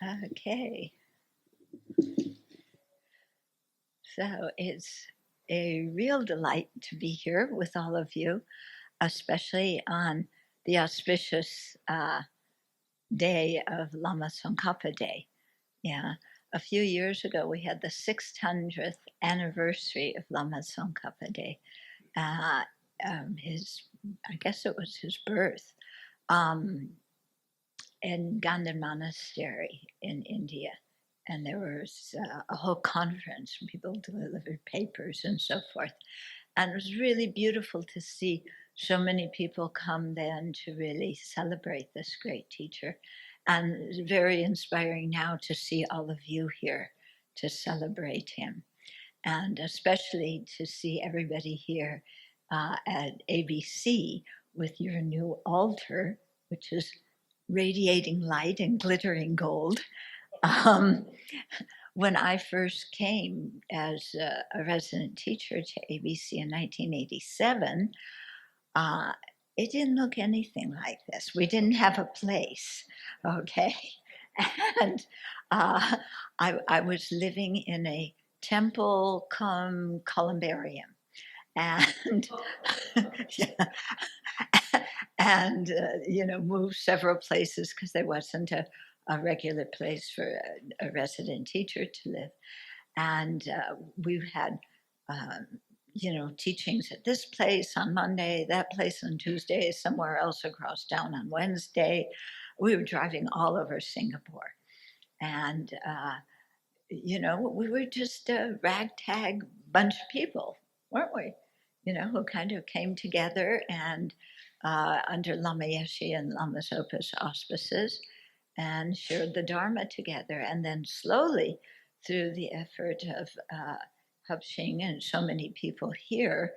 Okay, so it's a real delight to be here with all of you, especially on the auspicious day of Lama Tsongkhapa Day. Yeah, a few years ago we had the 600th anniversary of Lama Tsongkhapa Day. Uh, I guess it was his birth um, in Ganden Monastery in India. And there was a whole conference, and people delivered papers and so forth. And it was really beautiful to see so many people come then to really celebrate this great teacher. And it's very inspiring now to see all of you here to celebrate him. And especially to see everybody here at ABC with your new altar, which is radiating light and glittering gold. Um, when I first came as a resident teacher to ABC in 1987, uh, it didn't look anything like this. We didn't have a place, okay? And I was living in a temple cum columbarium. And yeah, and moved several places because there wasn't a regular place for a resident teacher to live. And we've had, um, teachings at this place on Monday, that place on Tuesday, somewhere else across town on Wednesday. We were driving all over Singapore. And, we were just a ragtag bunch of people, weren't we? Who kind of came together and under Lama Yeshe and Lama Zopa's auspices and shared the Dharma together. And then slowly, through the effort of 𝘱𝘢𝘳𝘪𝘯𝘀𝘳 and so many people here,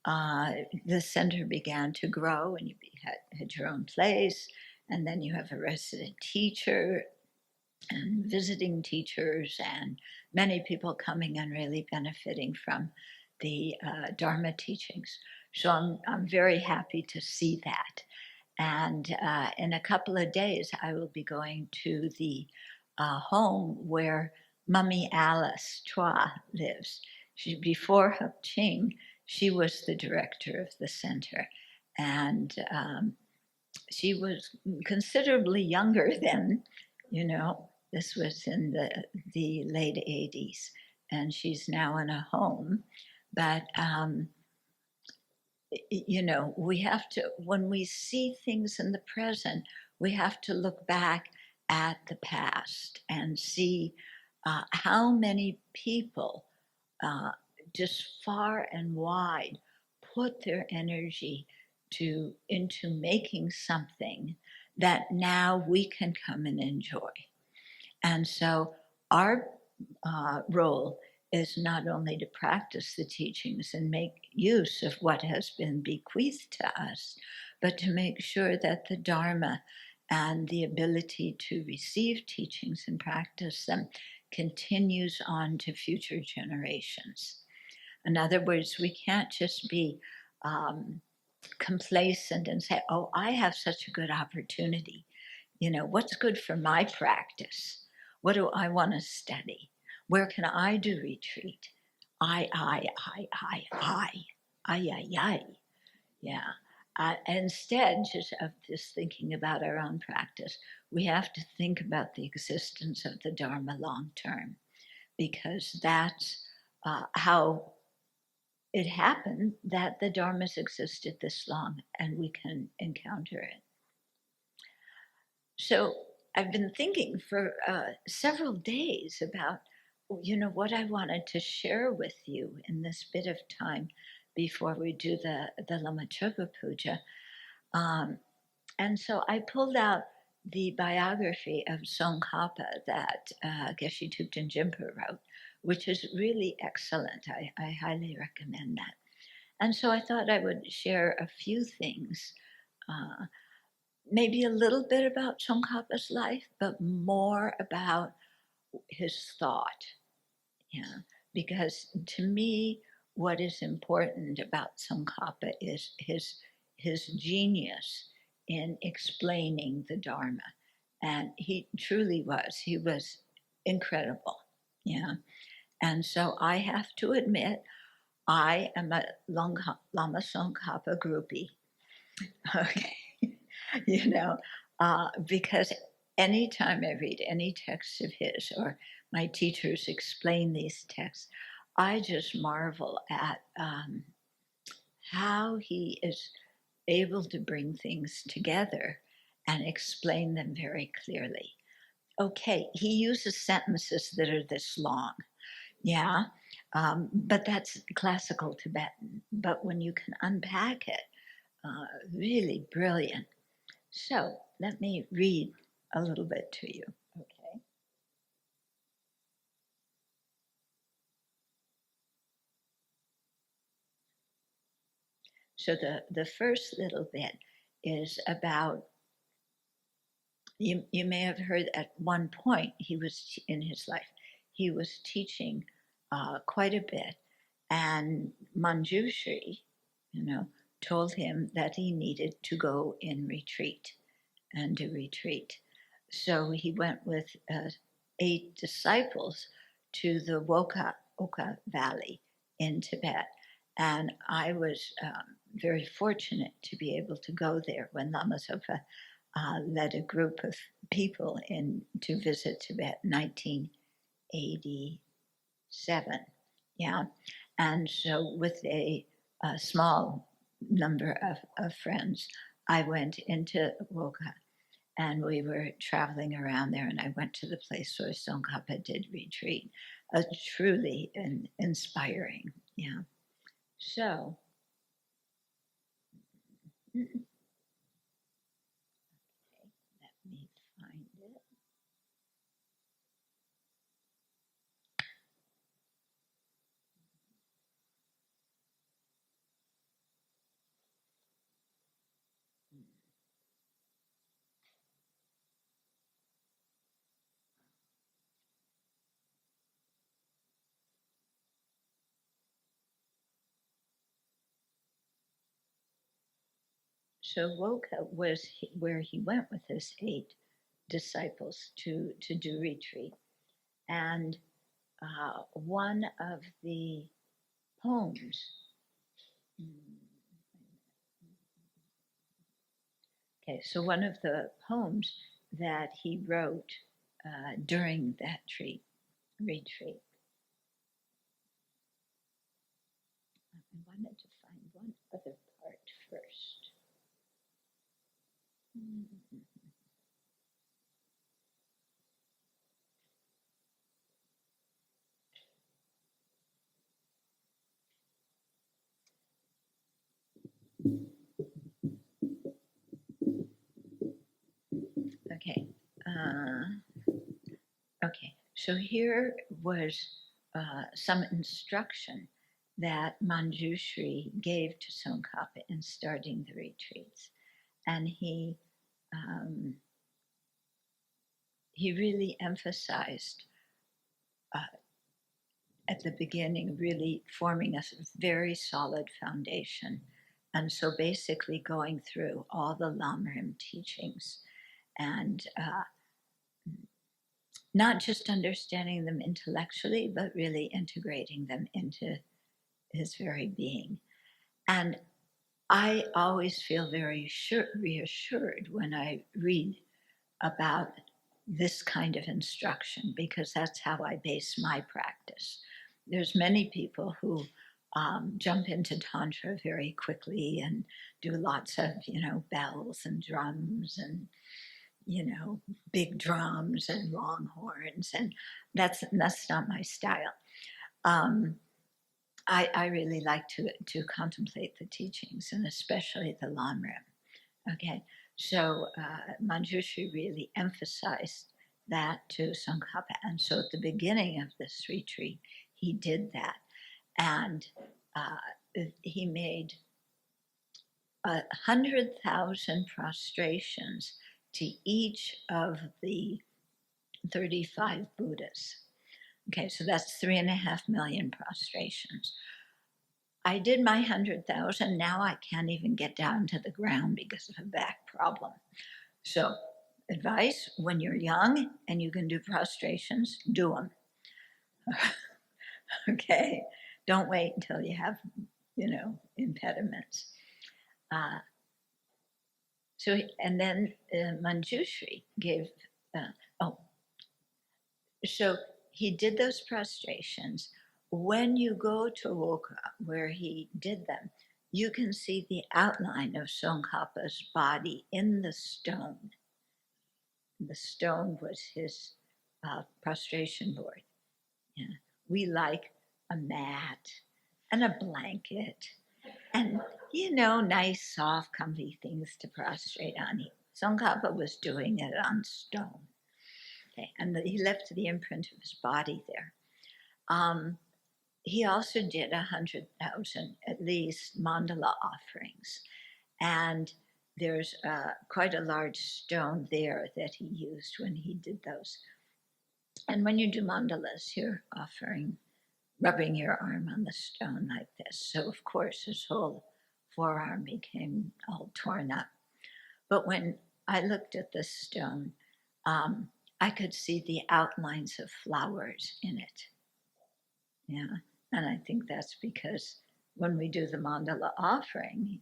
the center began to grow, and you had your own place, and then you have a resident teacher and visiting teachers, and many people coming and really benefiting from the Dharma teachings. So I'm very happy to see that. And in a couple of days, I will be going to the home where Mummy Alice Chua lives. Before 𝘱𝘱𝘳𝘪𝘯𝘀𝘳, she was the director of the center. And she was considerably younger then, this was in the late 80s, and she's now in a home. But we have to, when we see things in the present, we have to look back at the past and see how many people, just far and wide, put their energy into making something that now we can come and enjoy. And so our role is not only to practice the teachings and make use of what has been bequeathed to us, but to make sure that the Dharma and the ability to receive teachings and practice them continues on to future generations. In other words, we can't just be complacent and say, oh, I have such a good opportunity. What's good for my practice? What do I want to study? Where can I do retreat? I. Yeah. Instead, just of just thinking about our own practice, we have to think about the existence of the Dharma long term, because that's how it happened that the Dharma's existed this long and we can encounter it. So I've been thinking for several days about, what I wanted to share with you in this bit of time before we do the Lama Chopa Puja. And so I pulled out the biography of Tsongkhapa that Geshe Thubten Jinpa wrote, which is really excellent. I highly recommend that. And so I thought I would share a few things, maybe a little bit about Tsongkhapa's life, but more about his thought. Yeah, because to me, what is important about Tsongkhapa is his genius in explaining the Dharma And he truly was. He was incredible. Yeah. And so I have to admit, I am a Lama Tsongkhapa groupie. Okay. you know, because anytime I read any text of his or my teachers explain these texts, I just marvel at how he is able to bring things together and explain them very clearly. Okay, he uses sentences that are this long, yeah, but that's classical Tibetan. But when you can unpack it, really brilliant. So let me read a little bit to you. Okay. So the first little bit is about, you may have heard at one point he was in his life, he was teaching quite a bit, and Manjushri, you know, told him that he needed to go in retreat and to retreat. So he went with 8 disciples to the Oka Valley in Tibet. And I was very fortunate to be able to go there when Lama Zopa led a group of people in to visit Tibet in 1987. Yeah. And so with a small number of friends, I went into Woka, and we were traveling around there, and I went to the place where Tsongkhapa did retreat. Truly inspiring, yeah. So, okay, let me find it. So Woka was where he went with his 8 disciples to do retreat. And one of the poems, okay, so one of the poems that he wrote during that retreat, I wanted to find one other part first. Okay. Okay. So here was some instruction that Manjushri gave to Tsongkhapa in starting the retreats, and um, he really emphasized at the beginning, really forming a very solid foundation. And so basically going through all the Lamrim teachings and not just understanding them intellectually, but really integrating them into his very being. And I always feel very reassured when I read about this kind of instruction, because that's how I base my practice. There's many people who jump into Tantra very quickly and do lots of, bells and drums and, big drums and long horns. And that's not my style. Um, I really like to contemplate the teachings, and especially the Lamrim. Okay, so Manjushri really emphasized that to Tsongkhapa, and so at the beginning of this retreat, he did that, and he made 100,000 prostrations to each of the 35 Buddhas. Okay, so that's 3.5 million prostrations. I did my 100,000. Now I can't even get down to the ground because of a back problem. So advice: when you're young and you can do prostrations, do them. Okay, don't wait until you have, impediments. And then Manjushri gave, so he did those prostrations. When you go to Woka, where he did them, you can see the outline of Tsongkhapa's body in the stone. The stone was his prostration board. Yeah. We like a mat and a blanket and, nice, soft, comfy things to prostrate on. Tsongkhapa was doing it on stone. Okay. And he left the imprint of his body there. He also did 100,000, at least, mandala offerings. And there's quite a large stone there that he used when he did those. And when you do mandalas, you're rubbing your arm on the stone like this. So, of course, his whole forearm became all torn up. But when I looked at this stone, I could see the outlines of flowers in it. Yeah, and I think that's because when we do the mandala offering,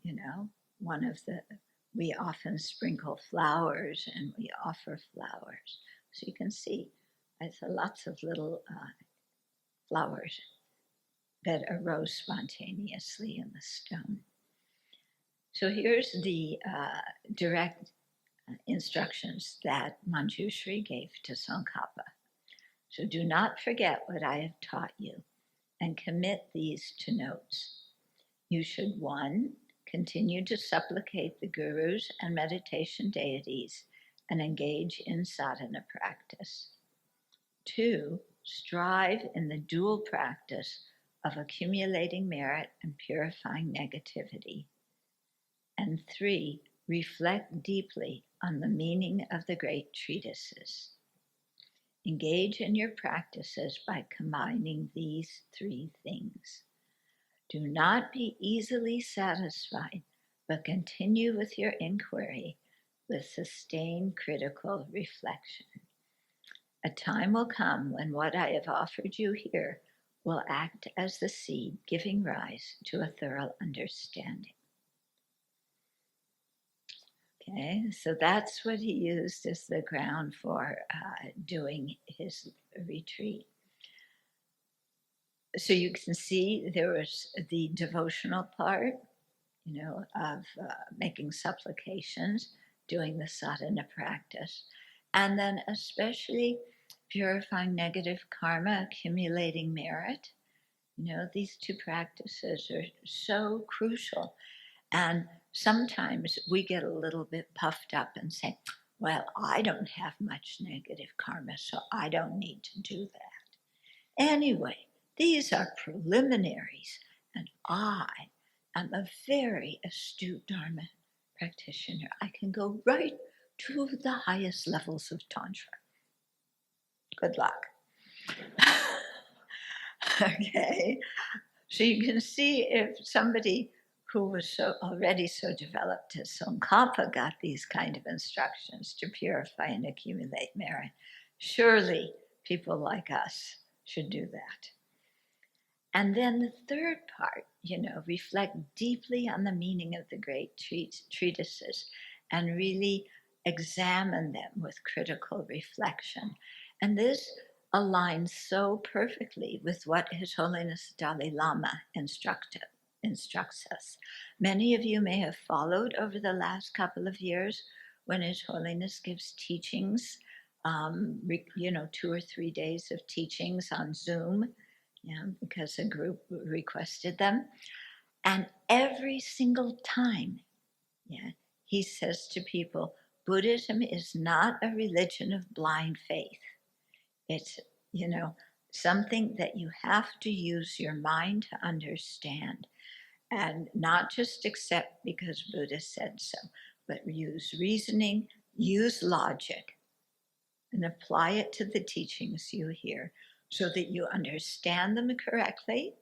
we often sprinkle flowers and we offer flowers. So you can see there's lots of little flowers that arose spontaneously in the stone. So here's the direct instructions that Manjushri gave to Tsongkhapa. So do not forget what I have taught you and commit these to notes. You should, 1, continue to supplicate the gurus and meditation deities and engage in sadhana practice. 2, strive in the dual practice of accumulating merit and purifying negativity. And 3, reflect deeply on the meaning of the great treatises. Engage in your practices by combining these 3 things. Do not be easily satisfied, but continue with your inquiry with sustained critical reflection. A time will come when what I have offered you here will act as the seed giving rise to a thorough understanding. Okay, so that's what he used as the ground for doing his retreat. So you can see there was the devotional part, of making supplications, doing the sadhana practice, and then especially purifying negative karma, accumulating merit. These 2 practices are so crucial. And sometimes we get a little bit puffed up and say, well, I don't have much negative karma, so I don't need to do that. Anyway, these are preliminaries, and I am a very astute Dharma practitioner. I can go right to the highest levels of Tantra. Good luck. Okay, so you can see if somebody who was already so developed as Tsongkhapa got these kind of instructions to purify and accumulate merit, surely people like us should do that. And then the third part, reflect deeply on the meaning of the great treatises and really examine them with critical reflection. And this aligns so perfectly with what His Holiness Dalai Lama instructs us. Many of you may have followed over the last couple of years when His Holiness gives teachings, 2 or 3 days of teachings on Zoom, because a group requested them. And every single time, he says to people, Buddhism is not a religion of blind faith. It's, something that you have to use your mind to understand and not just accept because Buddha said so, but use reasoning, use logic, and apply it to the teachings you hear so that you understand them correctly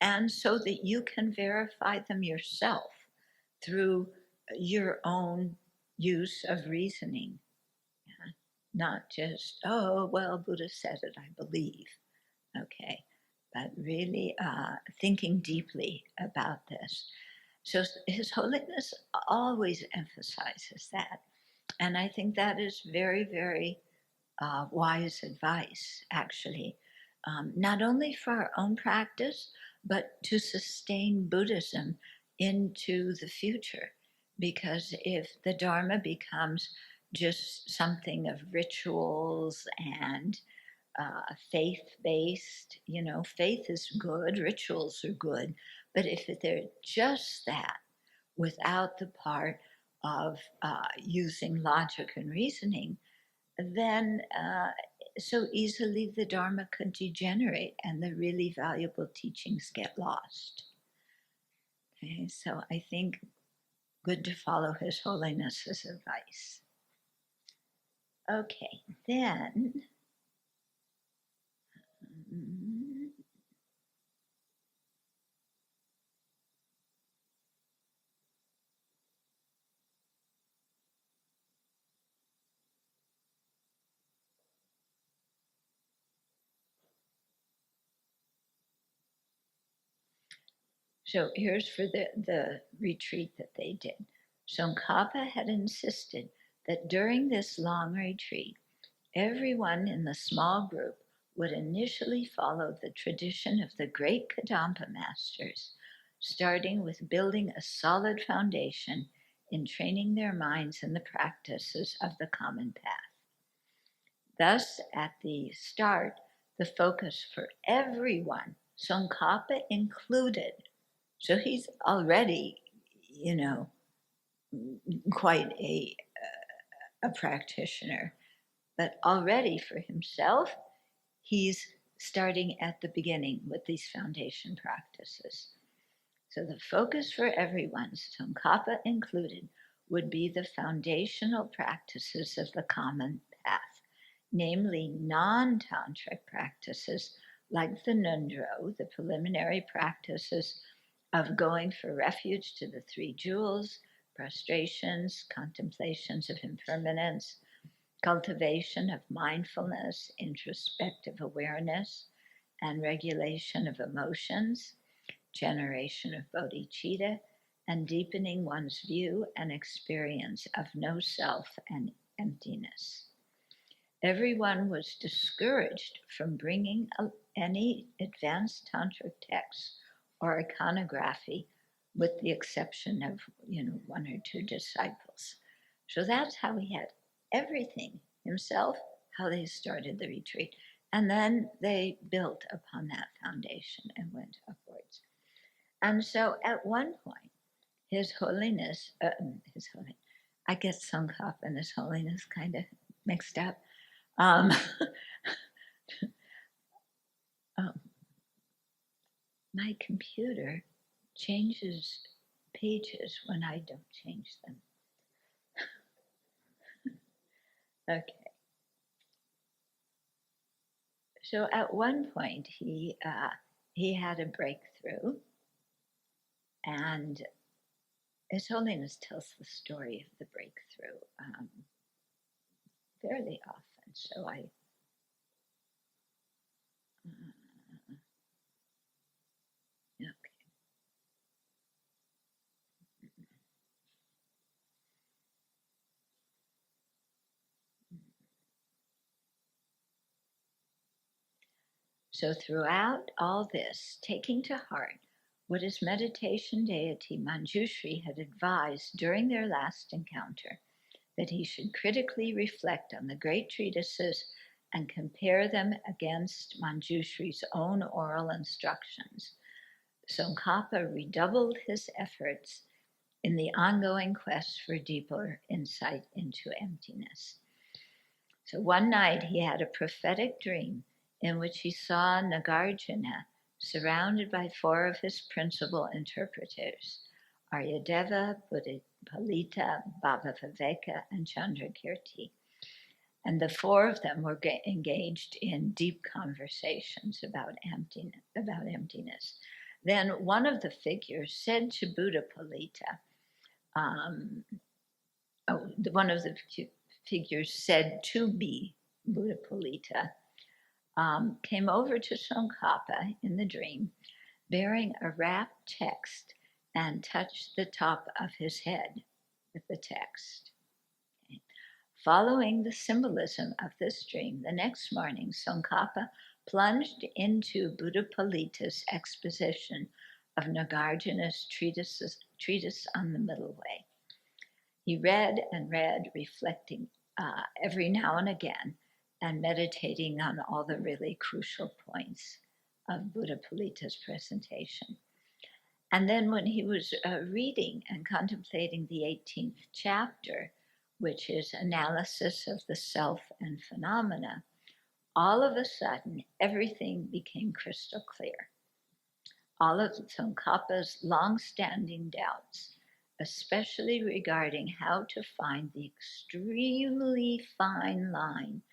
and so that you can verify them yourself through your own use of reasoning. not just, oh, well, Buddha said it, I believe, okay, but really thinking deeply about this. So His Holiness always emphasizes that. And I think that is very, very wise advice, actually, not only for our own practice, but to sustain Buddhism into the future. Because if the Dharma becomes just something of rituals and faith-based, faith is good, rituals are good, but if they're just that, without the part of using logic and reasoning, then so easily the Dharma could degenerate and the really valuable teachings get lost. Okay, so I think good to follow His Holiness's advice. Okay, then. So here's for the retreat that they did. Tsongkhapa had insisted that during this long retreat, everyone in the small group would initially follow the tradition of the great Kadampa masters, starting with building a solid foundation in training their minds in the practices of the common path. Thus, at the start, the focus for everyone, Tsongkhapa included, so he's already, quite a practitioner, but already for himself, he's starting at the beginning with these foundation practices. So the focus for everyone, Tsongkhapa included, would be the foundational practices of the common path, namely non-tantric practices like the nundro, the preliminary practices of going for refuge to the three jewels, prostrations, contemplations of impermanence, cultivation of mindfulness, introspective awareness, and regulation of emotions, generation of bodhicitta, and deepening one's view and experience of no self and emptiness. Everyone was discouraged from bringing any advanced tantric texts or iconography, with the exception of one or two disciples. So that's how he had everything himself, how they started the retreat, and then they built upon that foundation and went upwards. And so at one point, His Holiness, I get Tsongkhapa and His Holiness kind of mixed up. Um, my computer changes pages when I don't change them. Okay. So at one point he had a breakthrough, and His Holiness tells the story of the breakthrough fairly often. So I. Okay. So throughout all this, taking to heart what his meditation deity Manjushri had advised during their last encounter, that he should critically reflect on the great treatises and compare them against Manjushri's own oral instructions, Tsongkhapa redoubled his efforts in the ongoing quest for deeper insight into emptiness. So one night he had a prophetic dream in which he saw Nagarjuna surrounded by four of his principal interpreters, Aryadeva, Buddhapalita, Bhavaviveka, and Chandrakirti. And the four of them were engaged in deep conversations about emptiness. Then one of the figures said to Buddhapalita, one of the figures said to be Buddha Palita, came over to Tsongkhapa in the dream, bearing a wrapped text, and touched the top of his head with the text. Okay. Following the symbolism of this dream, the next morning, Tsongkhapa plunged into Buddha Palita's exposition of Nagarjuna's treatise on the Middle Way. He read and read, reflecting every now and again, and meditating on all the really crucial points of Buddha Palita's presentation. And then when he was reading and contemplating the 18th chapter, which is analysis of the self and phenomena, all of a sudden, everything became crystal clear. All of Tsongkhapa's long-standing doubts, especially regarding how to find the extremely fine line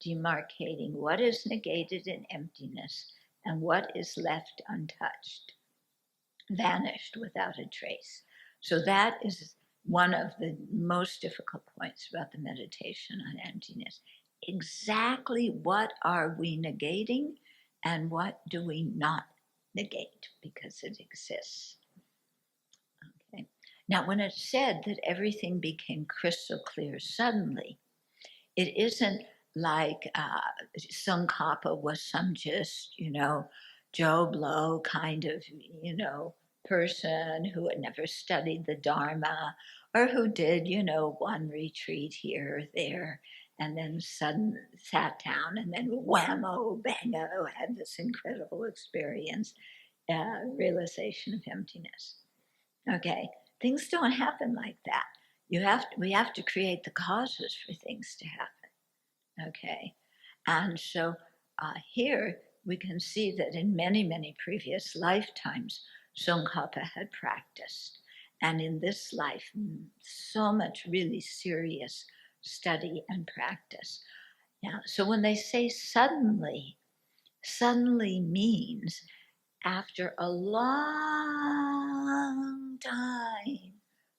demarcating what is negated in emptiness and what is left untouched, vanished without a trace. So that is one of the most difficult points about the meditation on emptiness. Exactly what are we negating and what do we not negate because it exists? Okay. Now, when it's said that everything became crystal clear suddenly, it isn't like Tsongkhapa was some just, Joe Blow kind of, person who had never studied the Dharma or who did, one retreat here or there and then suddenly sat down and then whammo, bango, had this incredible experience, realization of emptiness. Okay, things don't happen like that. We have to create the causes for things to happen. Okay, and so here we can see that in many, many previous lifetimes, Tsongkhapa had practiced, and in this life, so much really serious study and practice. Now, so when they say suddenly means after a long time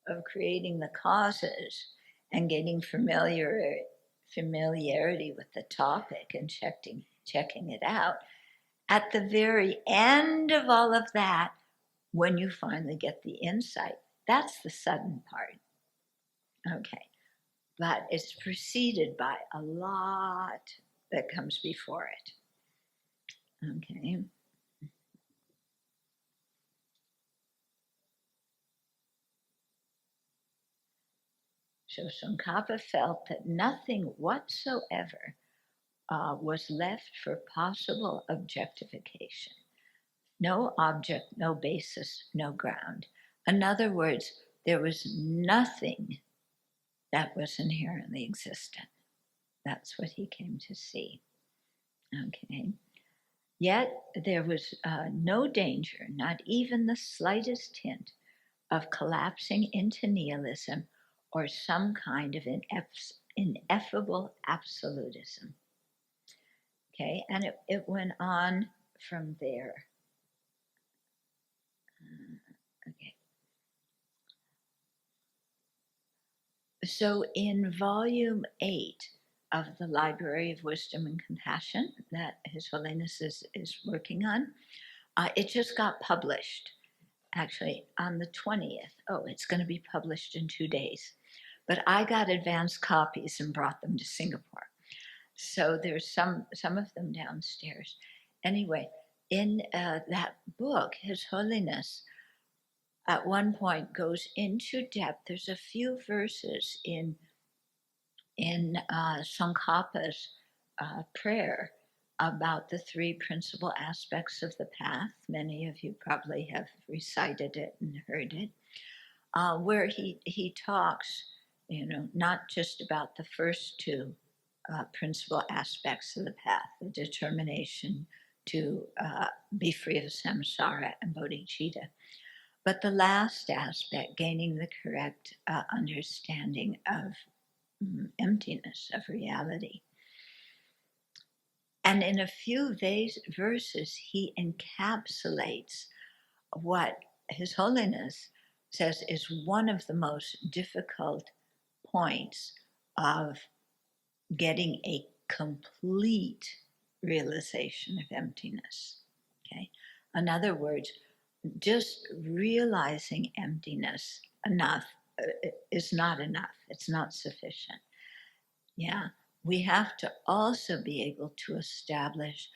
of creating the causes and getting familiarity with the topic and checking it out, at the very end of all of that, when you finally get the insight, that's the sudden part. Okay, but it's preceded by a lot that comes before it. Okay. So Tsongkhapa felt that nothing whatsoever was left for possible objectification. No object, no basis, no ground. In other words, there was nothing that was inherently existent. That's what he came to see. Okay. Yet there was no danger, not even the slightest hint, of collapsing into nihilism or some kind of ineffable absolutism. Okay, and it went on from there. Okay. So in volume 8 of the Library of Wisdom and Compassion that His Holiness is working on, it just got published, actually, on the 20th. Oh, it's going to be published in 2 days. But I got advance copies and brought them to Singapore. So there's some of them downstairs. Anyway, in that book, His Holiness at one point goes into depth. There's a few verses in Tsongkhapa's prayer about the 3 principal aspects of the path. Many of you probably have recited it and heard it, where he talks, not just about the first 2 principal aspects of the path, the determination to be free of samsara and bodhicitta, but the last aspect, gaining the correct understanding of emptiness, of reality. And in a few verses, he encapsulates what His Holiness says is one of the most difficult points of getting a complete realization of emptiness. Okay? In other words, just realizing emptiness enough is not enough. It's not sufficient. Yeah, we have to also be able to establish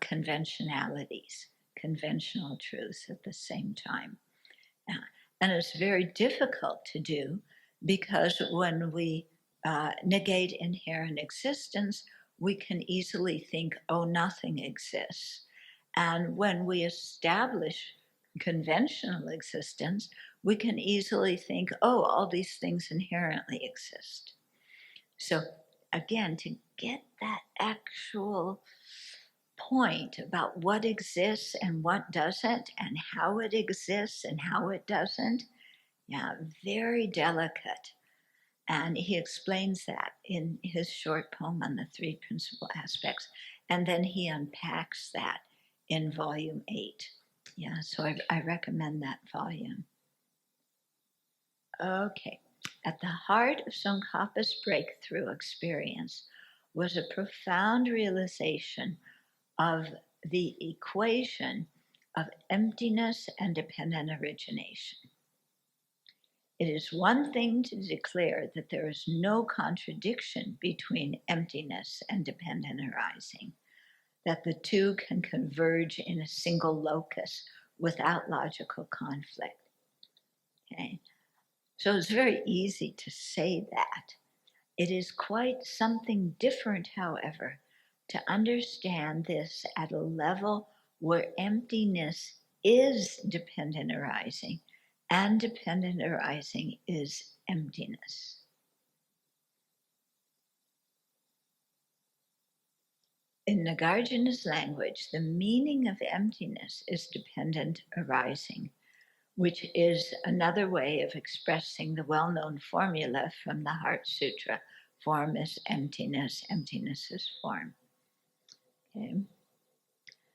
conventionalities, conventional truths at the same time. And it's very difficult to do because when we negate inherent existence, we can easily think, oh, nothing exists. And when we establish conventional existence, we can easily think, oh, all these things inherently exist. So, again, to get that actual point about what exists and what doesn't, and how it exists and how it doesn't, yeah, very delicate. And he explains that in his short poem on the three principal aspects. And then he unpacks that in volume 8. Yeah, so I recommend that volume. Okay. At the heart of Tsongkhapa's breakthrough experience was a profound realization of the equation of emptiness and dependent origination. It is one thing to declare that there is no contradiction between emptiness and dependent arising, that the two can converge in a single locus without logical conflict. Okay? So it's very easy to say that. It is quite something different, however, to understand this at a level where emptiness is dependent arising and dependent arising is emptiness. In Nagarjuna's language, the meaning of emptiness is dependent arising, which is another way of expressing the well-known formula from the Heart Sutra: form is emptiness, emptiness is form. Okay.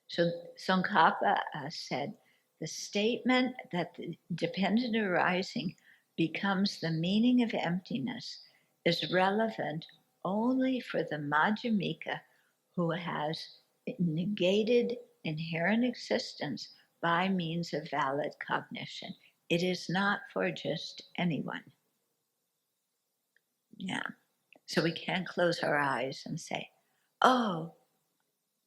So Tsongkhapa said, the statement that the dependent arising becomes the meaning of emptiness is relevant only for the Madhyamika who has negated inherent existence by means of valid cognition. It is not for just anyone. Yeah. So we can't close our eyes and say, oh,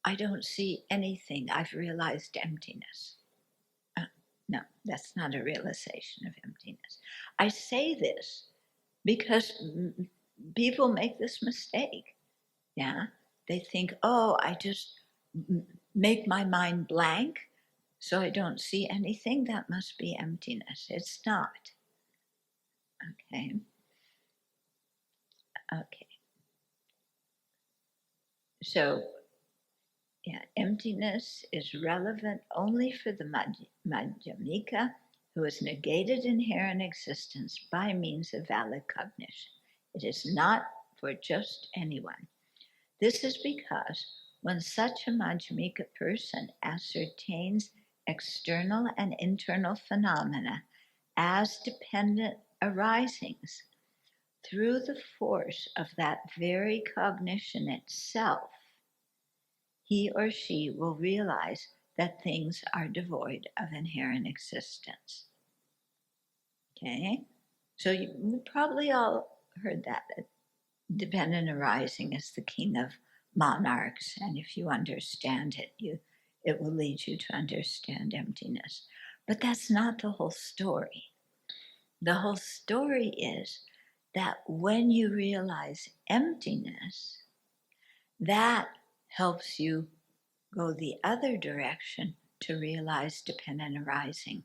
I don't see anything. I've realized emptiness. No, that's not a realization of emptiness. I say this because people make this mistake. Yeah. They think, oh, I just make my mind blank so I don't see anything. That must be emptiness. It's not. Okay. Okay. So, yeah, emptiness is relevant only for the Madhyamika who has negated inherent existence by means of valid cognition. It is not for just anyone. This is because when such a Madhyamika person ascertains external and internal phenomena as dependent arisings, through the force of that very cognition itself, he or she will realize that things are devoid of inherent existence. Okay? So you probably all heard that dependent arising is the king of monarchs, and if you understand it, it will lead you to understand emptiness. But that's not the whole story. The whole story is that when you realize emptiness, that helps you go the other direction to realize dependent arising.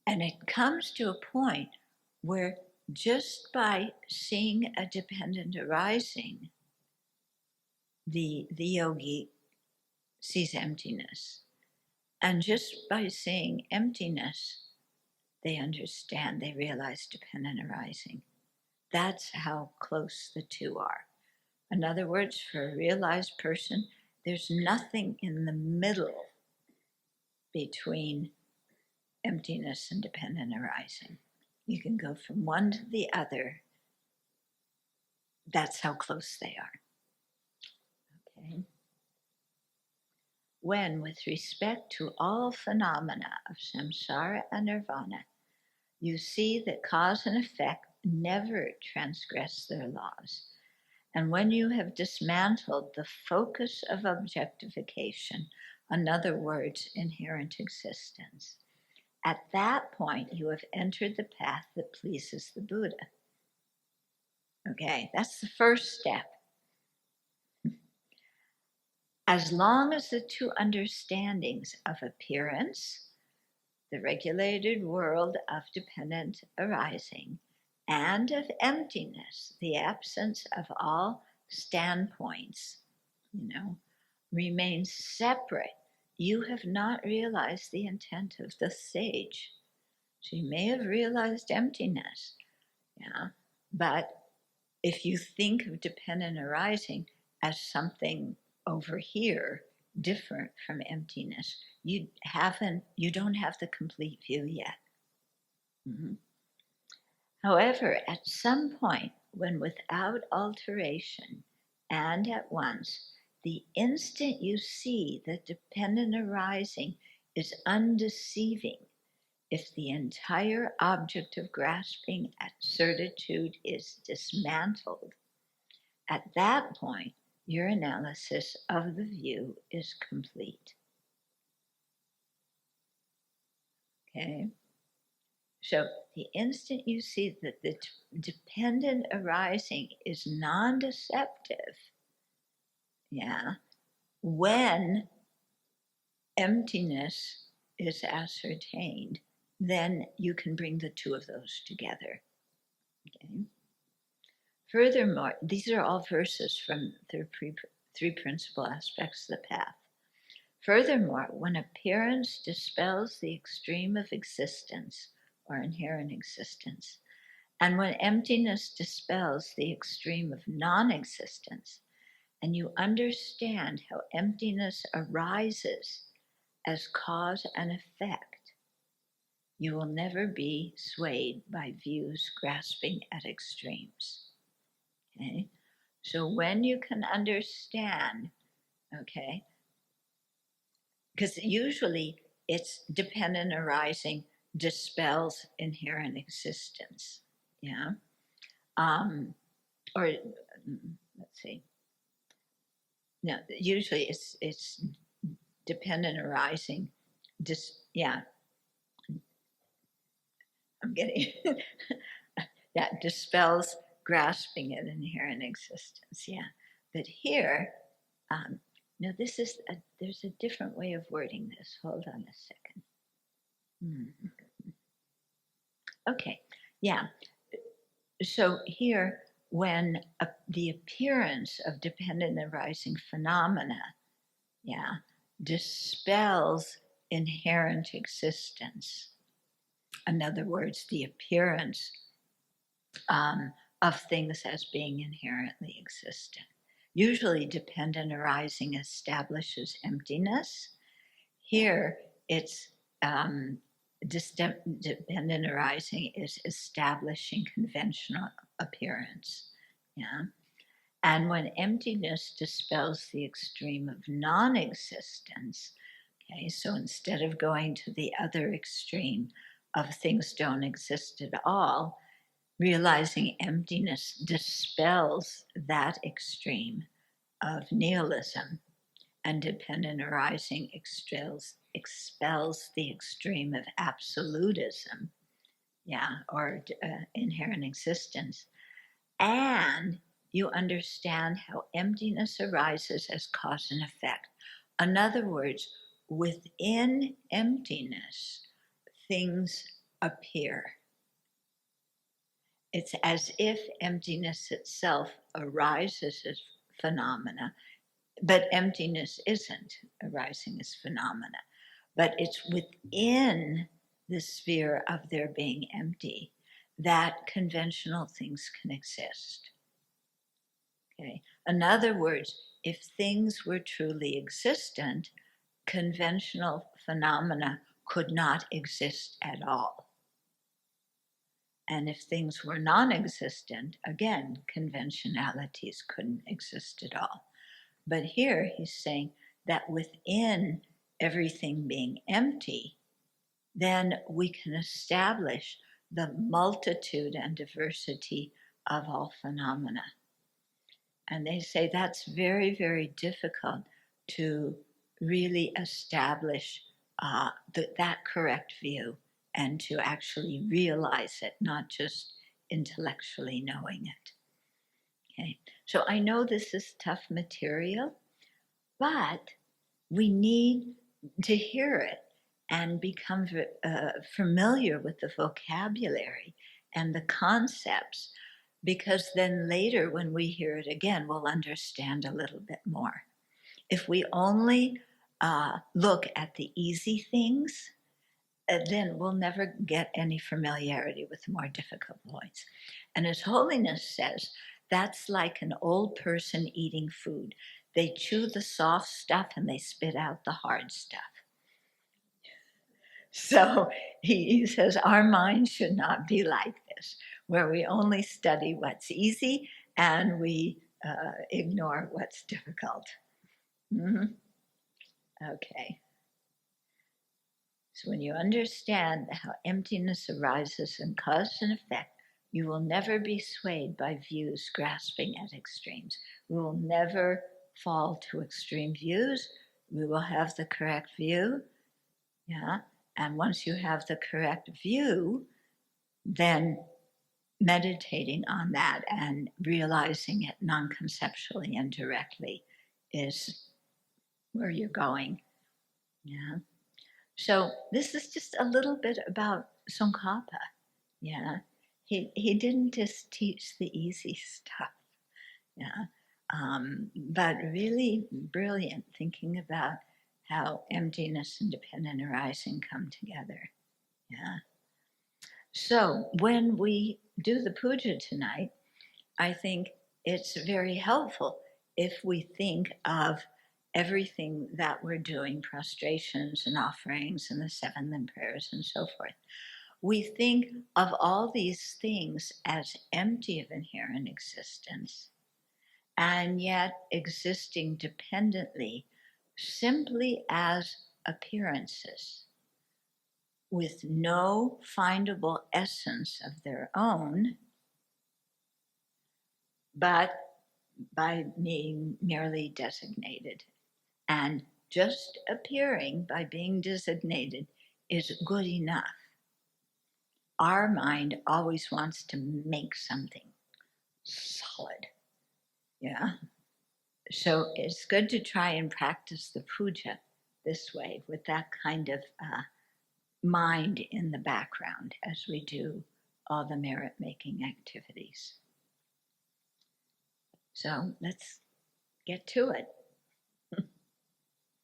And it comes to a point where just by seeing a dependent arising, the yogi sees emptiness. And just by seeing emptiness, they understand, they realize dependent arising. That's how close the two are. In other words, for a realized person, there's nothing in the middle between emptiness and dependent arising. You can go from one to the other That's how close they are. Okay. When, with respect to all phenomena of samsara and nirvana, you see that cause and effect never transgress their laws, and when you have dismantled the focus of objectification, in other words, inherent existence, at that point you have entered the path that pleases the Buddha. Okay, that's the first step. As long as the two understandings of appearance, the regulated world of dependent arising, and of emptiness, the absence of all standpoints, remain separate, you have not realized the intent of the sage. So you may have realized emptiness, but if you think of dependent arising as something over here different from emptiness, you don't have the complete view yet. Mm-hmm. However, at some point, when without alteration and at once, the instant you see that dependent arising is undeceiving, if the entire object of grasping at certitude is dismantled, at that point, your analysis of the view is complete. Okay? So the instant you see that the dependent arising is non-deceptive, when emptiness is ascertained, then you can bring the two of those together. Okay? Furthermore, these are all verses from the three principal aspects of the path. Furthermore, when appearance dispels the extreme of existence or inherent existence, and when emptiness dispels the extreme of non-existence, and you understand how emptiness arises as cause and effect, you will never be swayed by views grasping at extremes. Okay? So when you can understand, okay, because usually it's dependent arising dispels inherent existence, or let's see. No, usually it's dependent arising. I'm getting dispels grasping at inherent existence. But here, there's a different way of wording this. Hold on a second. Okay, So here, when the appearance of dependent arising phenomena, dispels inherent existence. In other words, the appearance of things as being inherently existent. Usually, dependent arising establishes emptiness. Here, it's dependent arising is establishing conventional appearance. And when emptiness dispels the extreme of non-existence, so instead of going to the other extreme of things don't exist at all, realizing emptiness dispels that extreme of nihilism, and dependent arising expels the extreme of absolutism, or inherent existence. And you understand how emptiness arises as cause and effect. In other words, within emptiness, things appear. It's as if emptiness itself arises as phenomena, but emptiness isn't arising as phenomena. But it's within the sphere of there being empty that conventional things can exist. Okay. In other words, if things were truly existent, conventional phenomena could not exist at all. And if things were non-existent, again, conventionalities couldn't exist at all. But here he's saying that within everything being empty, then we can establish the multitude and diversity of all phenomena. And they say that's very, very difficult to really establish that correct view and to actually realize it, not just intellectually knowing it. Okay, so I know this is tough material, but we need to hear it and become familiar with the vocabulary and the concepts, because then later when we hear it again, we'll understand a little bit more. If we only look at the easy things, then we'll never get any familiarity with the more difficult points. And His Holiness says, that's like an old person eating food. They chew the soft stuff and they spit out the hard stuff. So he says our mind should not be like this, where we only study what's easy and we ignore what's difficult. Mm-hmm. Okay. So when you understand how emptiness arises in cause and effect, you will never be swayed by views grasping at extremes. We will never fall to extreme views. We will have the correct view. Yeah. And once you have the correct view, then meditating on that and realizing it non-conceptually and directly is where you're going. Yeah. So this is just a little bit about Tsongkhapa. Yeah. He didn't just teach the easy stuff. Yeah. But really brilliant, thinking about how emptiness and dependent arising come together. Yeah. So when we do the puja tonight, I think it's very helpful if we think of everything that we're doing, prostrations and offerings and the 7 limb prayers and so forth. We think of all these things as empty of inherent existence and yet existing dependently simply as appearances with no findable essence of their own, but by being merely designated. And just appearing by being designated is good enough. Our mind always wants to make something solid. Yeah. So it's good to try and practice the puja this way, with that kind of mind in the background as we do all the merit-making activities. So let's get to it.